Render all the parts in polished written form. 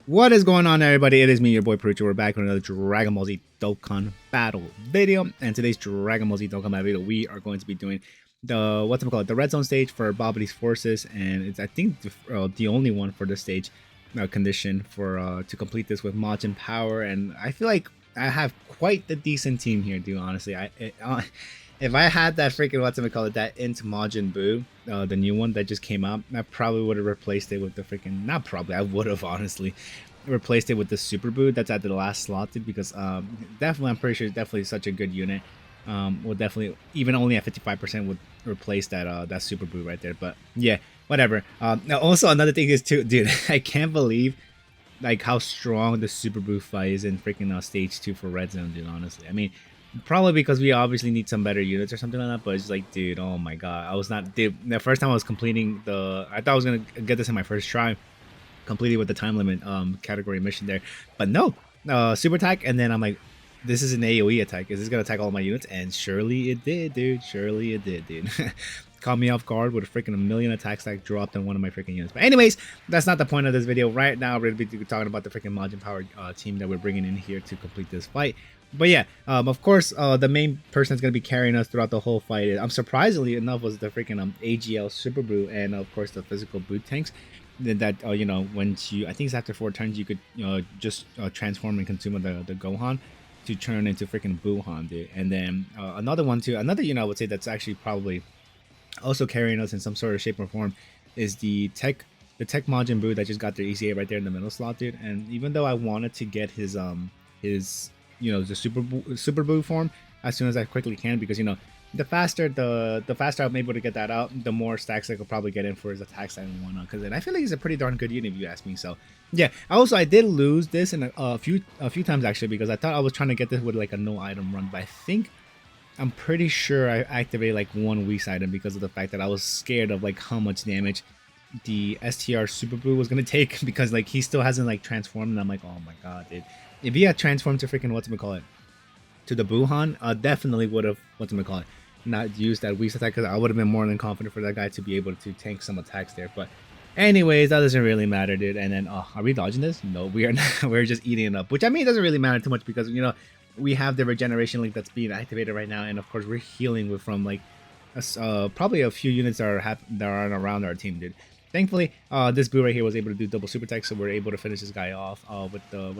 What is going on, everybody? It is me, your boy Perucho. We're back with another Dragon Ball Z Dokkan battle video. And today's Dragon Ball Z Dokkan battle video, we are going to be doing the the red zone stage for Babidi's forces, and it's I think the only one for this stage condition for to complete this with Majin Power. And I feel like I have quite the decent team here, dude. Honestly, if I had that freaking that into Majin Buu, the new one that just came out, I probably would have replaced it with the freaking not probably I would have honestly replaced it with the Super Buu that's at the last slot, dude, because definitely I'm pretty sure it's definitely such a good unit. Will definitely even only at 55% would replace that Super Buu right there. But yeah, whatever. Now also another thing is too, dude, I can't believe like how strong the Super Buu fight is in freaking stage 2 for Red Zone, dude. Honestly, I mean, probably because we obviously need some better units or something like that. But it's just like, dude, oh my god, I was not, dude. The first time I was completing I thought I was gonna get this in my first try, completed with the time limit category mission there, but no, super attack, and then I'm like, this is an AoE attack. Is this gonna attack all my units? And surely it did, dude. Surely it did, dude. Caught me off guard with a freaking million attacks that dropped on one of my freaking units. But anyways, that's not the point of this video. Right now, we're gonna be talking about the freaking Majin Power team that we're bringing in here to complete this fight. But yeah, of course, the main person that's gonna be carrying us throughout the whole fight, surprisingly enough, was the freaking AGL Super Brew, and of course the physical boot tanks. That you know, when you, I think it's after 4 turns, you could just transform and consume the Gohan to turn into freaking Buuhan, dude. And then another one too, another I would say that's actually probably also carrying us in some sort of shape or form is the tech Majin Buu that just got their ECA right there in the middle slot, dude. And even though I wanted to get his the Super Buu form as soon as I quickly can, because the faster I'm able to get that out, the more stacks I could probably get in for his attack side and whatnot. Because then I feel like he's a pretty darn good unit if you ask me. So yeah, I did lose this in a few times actually, because I thought I was trying to get this with like a no item run, but I'm pretty sure I activated like one weak item because of the fact that I was scared of like how much damage the STR Super Buu was gonna take, because like he still hasn't like transformed, and I'm like, oh my god, dude. If he had transformed to freaking to the Buuhan, definitely would have not used that weak attack, because I would have been more than confident for that guy to be able to tank some attacks there. But anyways, that doesn't really matter, dude. And then are we dodging this? No, we are not. We're just eating it up, which I mean, it doesn't really matter too much, because we have the regeneration link that's being activated right now, and of course we're healing with from like probably a few units that are around our team, dude. Thankfully, this Buu right here was able to do double super tech, so we're able to finish this guy off with the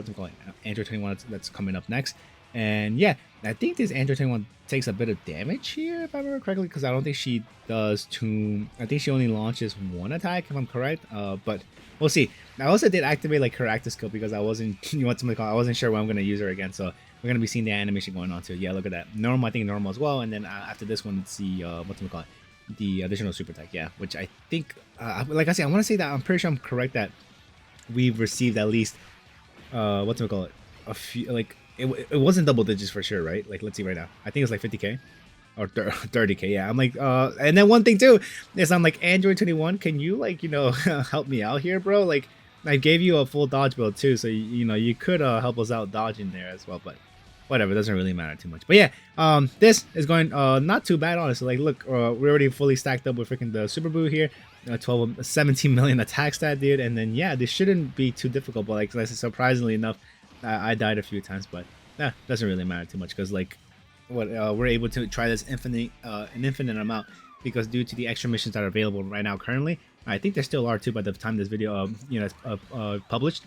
Android 21 that's coming up next. And yeah, I think this Android 21 takes a bit of damage here, if I remember correctly, because I don't think she does two. I think she only launches one attack, if I'm correct. But we'll see. I also did activate like her active skill, because I wasn't I wasn't sure when I'm gonna use her again. So we're gonna be seeing the animation going on too. Yeah, look at that. Normal, I think normal as well. And then after this one, it's the the additional super attack. Yeah, which I think, like I said, I want to say that I'm pretty sure I'm correct that we've received at least a few, like it wasn't double digits for sure, right? Like let's see right now. I think it's like 50k or 30k. Yeah, I'm like, and then one thing too is I'm like, Android 21, can you like help me out here, bro? Like I gave you a full dodge build too, so you could help us out dodging there as well, but whatever, doesn't really matter too much. But yeah, this is going not too bad, honestly. Like look, we're already fully stacked up with freaking the Super Buu here, 17 million attack stat, dude. And then yeah, this shouldn't be too difficult, but like surprisingly enough, I died a few times, but doesn't really matter too much, because like we're able to try this an infinite amount, because due to the extra missions that are available right now currently, I think there still are too by the time this video is published.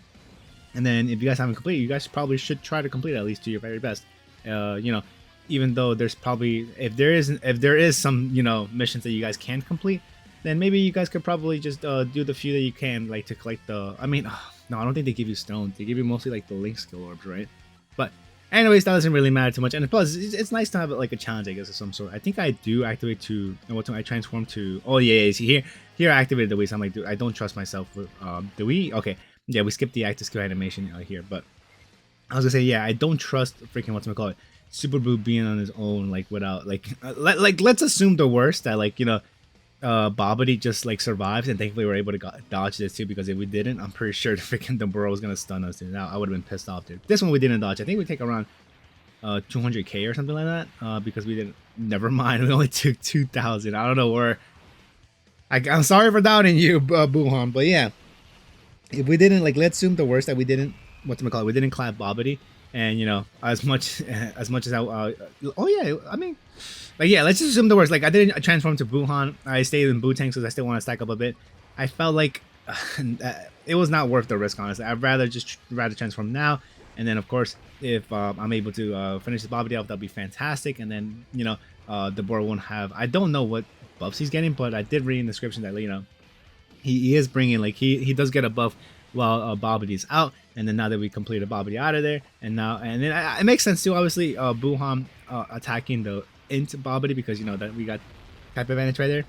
And then if you guys haven't completed, you guys probably should try to complete at least to your very best. Even though there's probably, if there is some missions that you guys can complete, then maybe you guys could probably just do the few that you can, like to collect the. I mean, no, I don't think they give you stones. They give you mostly like the link skill orbs, right? But anyways, that doesn't really matter too much. And plus, it's nice to have like a challenge, I guess, of some sort. I think I do activate to what I transform to. Oh yeah, see here I activated the way. So I'm like, dude, I don't trust myself. Do we? Okay. Yeah, we skipped the active skill animation here, but I was gonna say, yeah, I don't trust freaking Super Buu being on his own, like without let's assume the worst, that Babidi just like survives, and thankfully we're able to dodge this too, because if we didn't, I'm pretty sure the freaking the bro was gonna stun us, dude. Now I would have been pissed off, dude. This one we didn't dodge. I think we take around 200k or something like that, because we didn't. Never mind, we only took 2,000. I don't know where. I'm sorry for doubting you, Buuhan, but yeah. if we didn't like, let's assume the worst that we didn't, we didn't clap Babidi, and you know, as much as I oh yeah, I mean, like yeah, let's just assume the worst. Like I didn't transform to Buhan. I stayed in Buu tanks because I still want to stack up a bit. I felt like it was not worth the risk, honestly. I'd rather transform now, and then of course if I'm able to finish the Babidi off, that'll be fantastic. And then you know, the board won't have. I don't know what buffs he's getting, but I did read in the description that you know he is bringing like he does get a buff while Babidi's out, and then now that we completed Babidi out of there, and now and then it makes sense too. Obviously, Buhan attacking the into Babidi because you know that we got type advantage right there,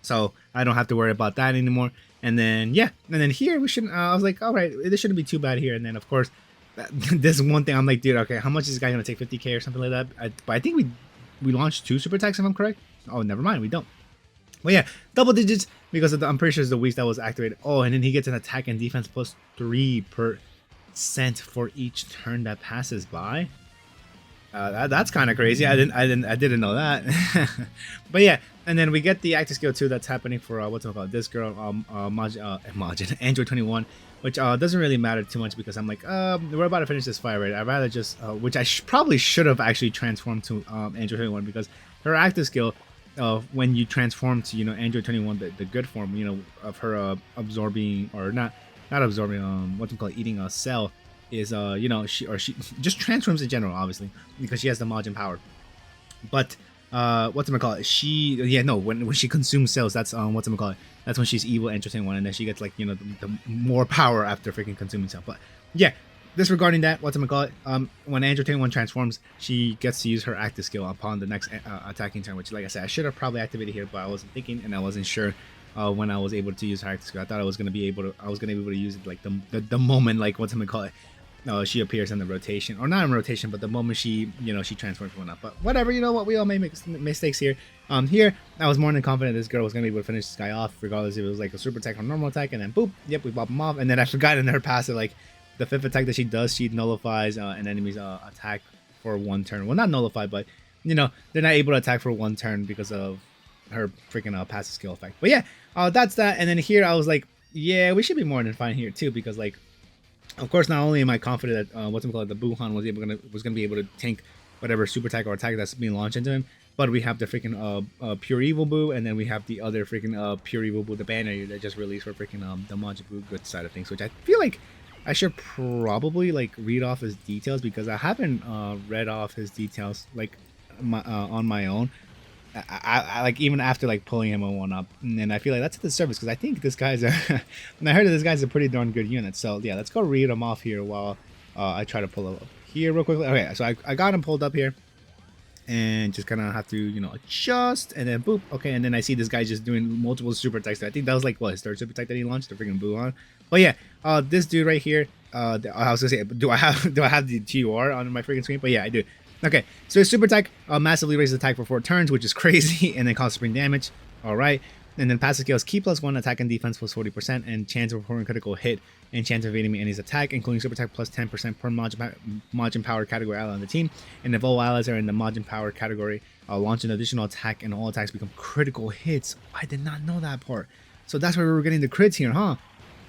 so I don't have to worry about that anymore. And then yeah, and then here we shouldn't. I was like, all right, this shouldn't be too bad here. And then of course, this one thing I'm like, dude, okay, how much is this guy gonna take? 50k or something like that? But I think we launched 2 super attacks if I'm correct. Oh, never mind, we don't. Well, yeah, double digits because of the, I'm pretty sure it's the weeks that was activated. Oh, and then he gets an attack and defense plus 3% for each turn that passes by. That's kind of crazy. I didn't know that. But yeah, and then we get the active skill too. That's happening for what's it called? This girl, Majin, Android 21, which doesn't really matter too much because I'm like, we're about to finish this fight, right? I'd rather just, which I probably should have actually transformed to Android 21 because her active skill. When you transform to Android 21, the good form of her absorbing or not absorbing what's it called, eating a cell is she just transforms in general, obviously because she has the Majin Power. But what's it called, when she consumes cells, that's what's it called, that's when she's evil Android 21, and then she gets like the more power after freaking consuming cell. But yeah, disregarding that, what's it called? When Android 21 transforms, she gets to use her active skill upon the next attacking turn, which, like I said, I should have probably activated here, but I wasn't thinking and I wasn't sure when I was able to use her active skill. I thought I was gonna be able to use it like the moment, like what's it called? She appears in the rotation, or not in rotation, but the moment she she transforms one up. But whatever, you know what? We all make mistakes here. Here I was more than confident this girl was gonna be able to finish this guy off, regardless if it was like a super attack or normal attack, and then boop, yep, we pop him off. And then I forgot in her passive, like, the 5th attack that she does, she nullifies an enemy's attack for 1 turn. Well, not nullify, but they're not able to attack for 1 turn because of her freaking passive skill effect. But yeah, that's that. And then here I was like, yeah, we should be more than fine here too, because like, of course, not only am I confident that what's it called, the Buhan was gonna be able to tank whatever super attack or attack that's being launched into him, but we have the freaking pure evil Buu, and then we have the other freaking pure evil Buu, the banner that just released for freaking the Majin Buu good side of things, which I feel like I should probably like read off his details, because I haven't read off his details like on my own. I like, even after like pulling him on one up, and I feel like that's a disservice, because I think this guy's and I heard that this guy's a pretty darn good unit. So yeah, let's go read him off here while I try to pull it up here real quickly. Okay, so I got him pulled up here, and just kind of have to adjust, and then boop. Okay, and then I see this guy just doing multiple super attacks. I think that was like what, his 3rd super attack that he launched, the freaking Buhan. But yeah, this dude right here, I was gonna say, do I have the TUR on my freaking screen? But yeah, I do. Okay, so his super attack massively raises attack for 4 turns, which is crazy, and then causes spring damage. All right, and then passive skills: key +1, attack and defense plus 40%, and chance of performing critical hit, and chance of evading enemy's attack, including super attack plus 10% per Majin Power category ally on the team. And if all allies are in the Majin Power category, launch an additional attack, and all attacks become critical hits. I did not know that part. So that's where we were getting the crits here, huh?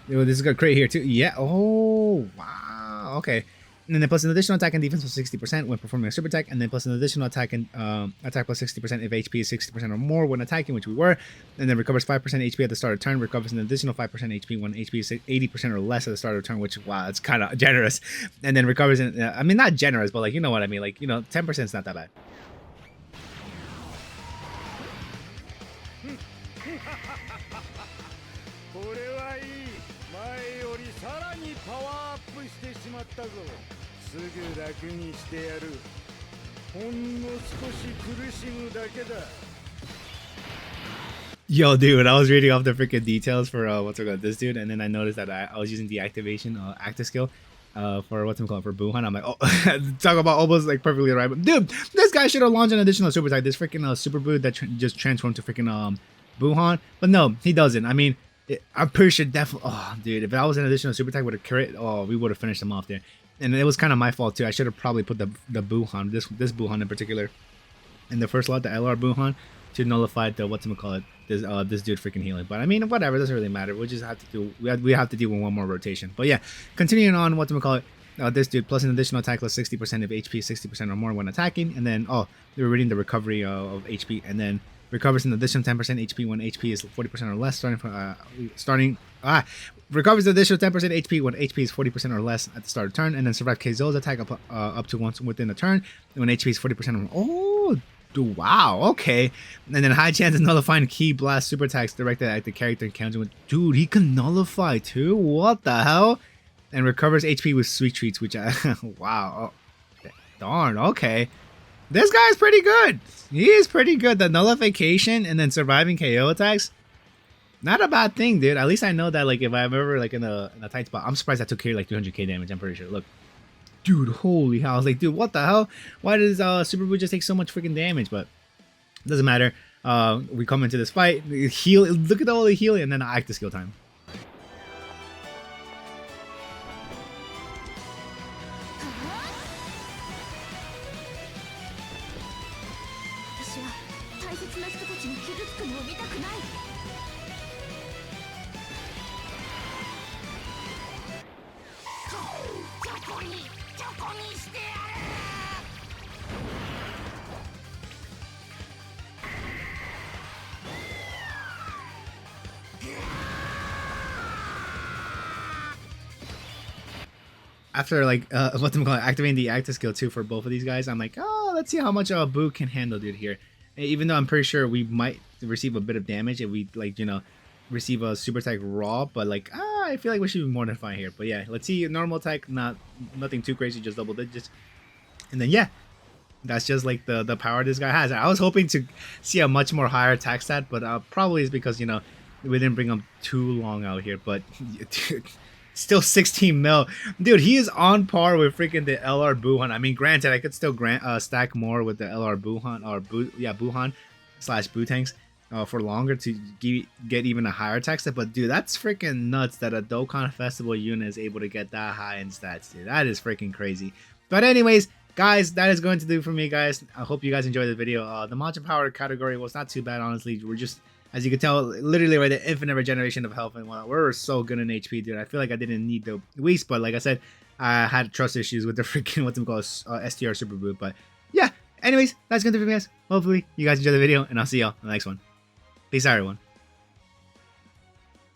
This is a crit here too. Yeah. Oh wow. Okay. And then plus an additional attack and defense plus 60% when performing a super attack, and then plus an additional attack and attack plus 60% if HP is 60% or more when attacking, which we were. And then recovers 5% HP at the start of turn, recovers an additional 5% HP when HP is 80% or less at the start of turn, which, wow, it's kind of generous. And then recovers, I mean, not generous, but like, you know what I mean, like, 10% is not that bad. Yo, dude, I was reading off the freaking details for what's it called, this dude, and then I noticed that I was using the activation active skill for what's it called, for Buhan. I'm like, oh, talk about almost like perfectly right, but dude, this guy should have launched an additional super attack. This freaking super Buu that just transformed to freaking Buhan, but no, he doesn't. I mean, I'm pretty sure definitely. Oh, dude, if that was an additional super attack with a crit, oh, we would have finished him off there. And it was kind of my fault too. I should have probably put the Buhan, this Buhan in particular, in the first lot, the LR Buhan. to nullify the whatchamacallit, this dude freaking healing. But I mean, whatever, doesn't really matter. We'll just have to do, we have to deal with one more rotation. But yeah, continuing on, whatchamacallit, this dude plus an additional attack plus 60% of HP, 60% or more when attacking, and then they were reading the recovery of HP, and then recovers an additional 10% HP when HP is 40% or less, recovers an additional 10% HP when HP is 40% or less at the start of turn, and then survive KZO's attack up to once within a turn when HP is 40% or more. Oh, wow, okay. And then high chance of nullifying key blast super attacks directed at the character counter with. Dude, he can nullify too? What the hell? And recovers HP with sweet treats, which wow. Oh, darn, okay. This guy's pretty good. He is pretty good. The nullification and then surviving KO attacks, not a bad thing, dude. At least I know that, like, if I'm ever like in a tight spot, I'm surprised I took care of like 300k damage. I'm pretty sure. Look, dude, holy hell! I was like, dude, what the hell? Why does Super Buu just take so much freaking damage? But it doesn't matter. We come into this fight, heal. Look at all the healing, and then I act the skill time. After like activating the active skill too for both of these guys, I'm like, oh, let's see how much Buu can handle, dude, here. Even though I'm pretty sure we might receive a bit of damage if we, like, you know, receive a super attack raw, but like, I feel like we should be more than fine here. But yeah, let's see. Normal attack, nothing too crazy, just double digits. And then yeah, that's just like the power this guy has. I was hoping to see a much more higher attack stat, but probably is because, you know, we didn't bring him too long out here. But dude, still 16 mil, dude. He is on par with freaking the LR Buuhan. I mean, granted, I could still stack more with the LR Buuhan or Buuhan / Buu for longer to get even a higher attack stat. But dude, that's freaking nuts that a Dokkan Festival unit is able to get that high in stats, dude. That is freaking crazy. But anyways, guys, that is going to do for me, guys. I hope you guys enjoyed the video. The Majin Power category was not too bad, honestly. We're just, as you can tell, literally right, the infinite regeneration of health and whatnot. We're so good in HP, dude. I feel like I didn't need the Whis, but like I said, I had trust issues with the freaking STR Super Buu. But yeah, anyways, that's gonna do for me, guys. Hopefully you guys enjoyed the video, and I'll see y'all in the next one. Peace out, everyone.